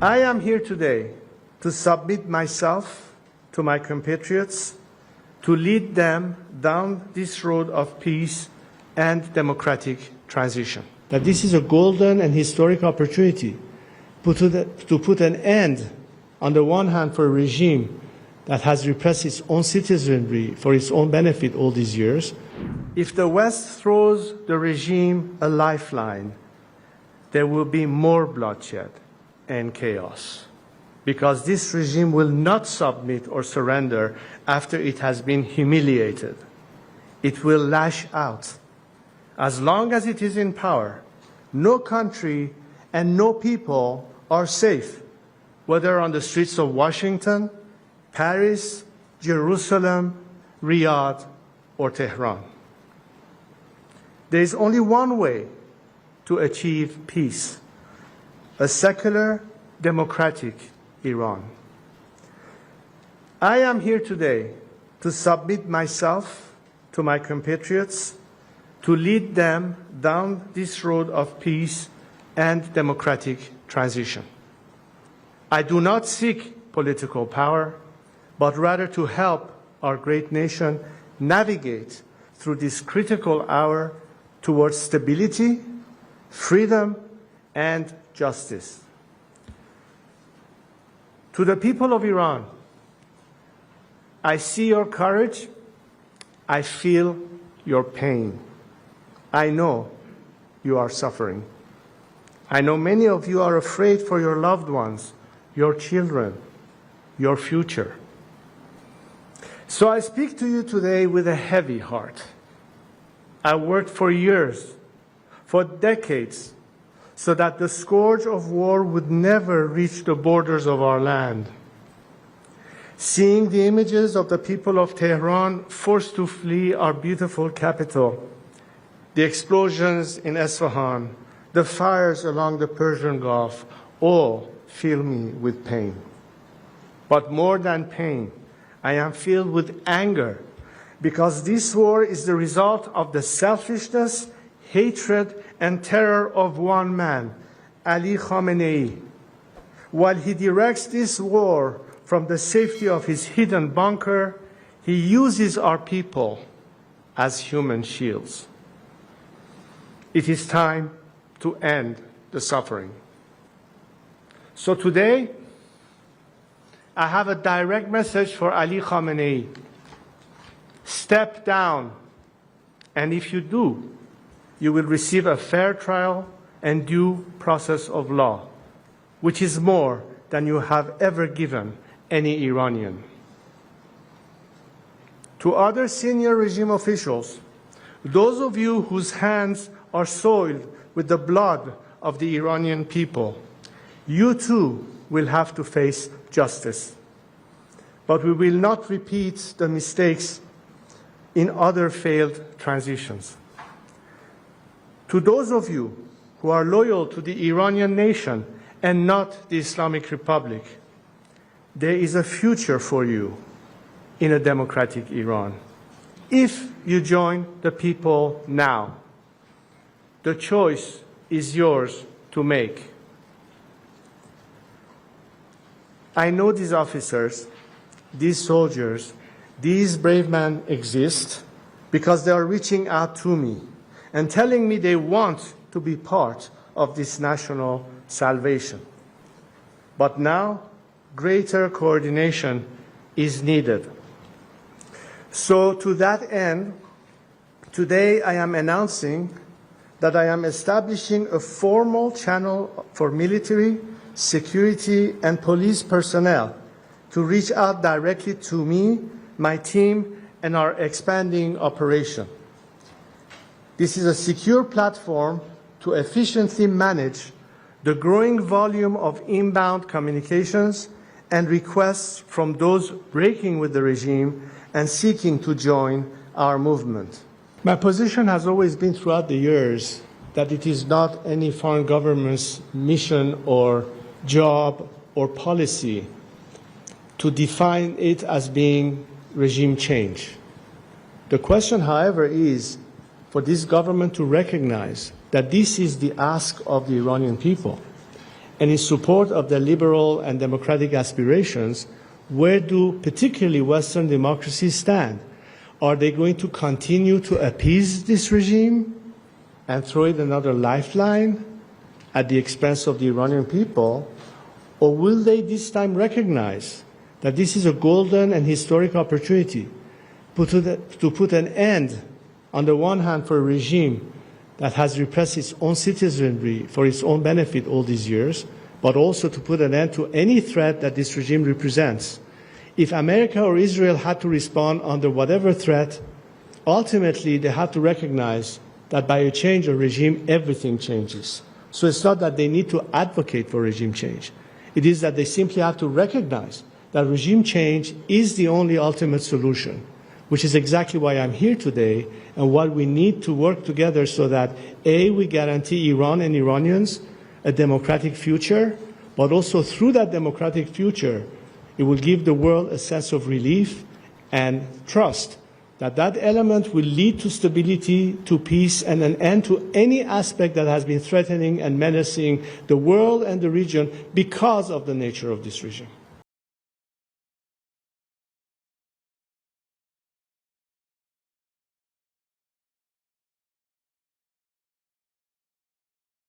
I am here today to submit myself to my compatriots, to lead them down this road of peace and democratic transition. That this is a golden and historic opportunity to put an end, on the one hand, for a regime that has repressed its own citizenry for its own benefit all these years. If the West throws the regime a lifeline, there will be more bloodshed and chaos, because this regime will not submit or surrender after it has been humiliated. It will lash out. As long as it is in power, no country and no people are safe, whether on the streets of Washington, Paris, Jerusalem, Riyadh, or Tehran. There is only one way to achieve peace: a secular, democratic Iran. I am here today to submit myself to my compatriots, to lead them down this road of peace and democratic transition. I do not seek political power, but rather to help our great nation navigate through this critical hour towards stability, freedom, and justice. To the people of Iran, I see your courage, I feel your pain. I know you are suffering. I know many of you are afraid for your loved ones, your children, your future. So I speak to you today with a heavy heart. I worked for years, for decades, so that the scourge of war would never reach the borders of our land. Seeing the images of the people of Tehran forced to flee our beautiful capital, the explosions in Isfahan, the fires along the Persian Gulf, all fill me with pain. But more than pain, I am filled with anger, because this war is the result of the selfishness, hatred, and terror of one man, Ali Khamenei. While he directs this war from the safety of his hidden bunker, he uses our people as human shields. It is time to end the suffering. So today, I have a direct message for Ali Khamenei. Step down, and if you do, you will receive a fair trial and due process of law, which is more than you have ever given any Iranian. To other senior regime officials, those of you whose hands are soiled with the blood of the Iranian people, you too will have to face justice. But we will not repeat the mistakes in other failed transitions. To those of you who are loyal to the Iranian nation and not the Islamic Republic, there is a future for you in a democratic Iran, if you join the people now. The choice is yours to make. I know these officers, these soldiers, these brave men exist because they are reaching out to me and telling me they want to be part of this national salvation. But now, greater coordination is needed. So to that end, today I am announcing that I am establishing a formal channel for military, security, and police personnel to reach out directly to me, my team, and our expanding operation. This is a secure platform to efficiently manage the growing volume of inbound communications and requests from those breaking with the regime and seeking to join our movement. My position has always been throughout the years that it is not any foreign government's mission or job or policy to define it as being regime change. The question, however, is for this government to recognize that this is the ask of the Iranian people and in support of their liberal and democratic aspirations, where do particularly Western democracies stand? Are they going to continue to appease this regime and throw it another lifeline at the expense of the Iranian people? Or will they this time recognize that this is a golden and historic opportunity to put an end, on the one hand, for a regime that has repressed its own citizenry for its own benefit all these years, but also to put an end to any threat that this regime represents? If America or Israel had to respond under whatever threat, ultimately they have to recognize that by a change of regime, everything changes. So it's not that they need to advocate for regime change. It is that they simply have to recognize that regime change is the only ultimate solution, which is exactly why I'm here today and why we need to work together so that, A, we guarantee Iran and Iranians a democratic future, but also through that democratic future, it will give the world a sense of relief and trust that that element will lead to stability, to peace, and an end to any aspect that has been threatening and menacing the world and the region because of the nature of this regime.